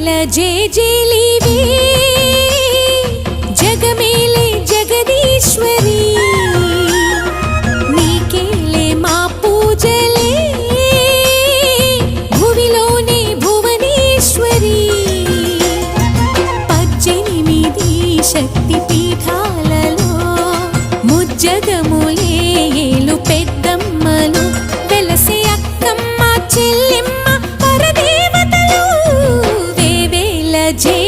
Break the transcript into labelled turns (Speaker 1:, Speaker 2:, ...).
Speaker 1: వేవేల జేజేలివే జగమేలే జగదీశ్వరి నీకేలే మా పూజలే భువిలోనే భువనేశ్వరి 18 శక్తి పీఠాలలో ముజ్జగములే ఏలు పెద్దమ్మలు వెలసే అక్కమ్మ చెల్లెమ్మ పరదేవతలు వేవేల జే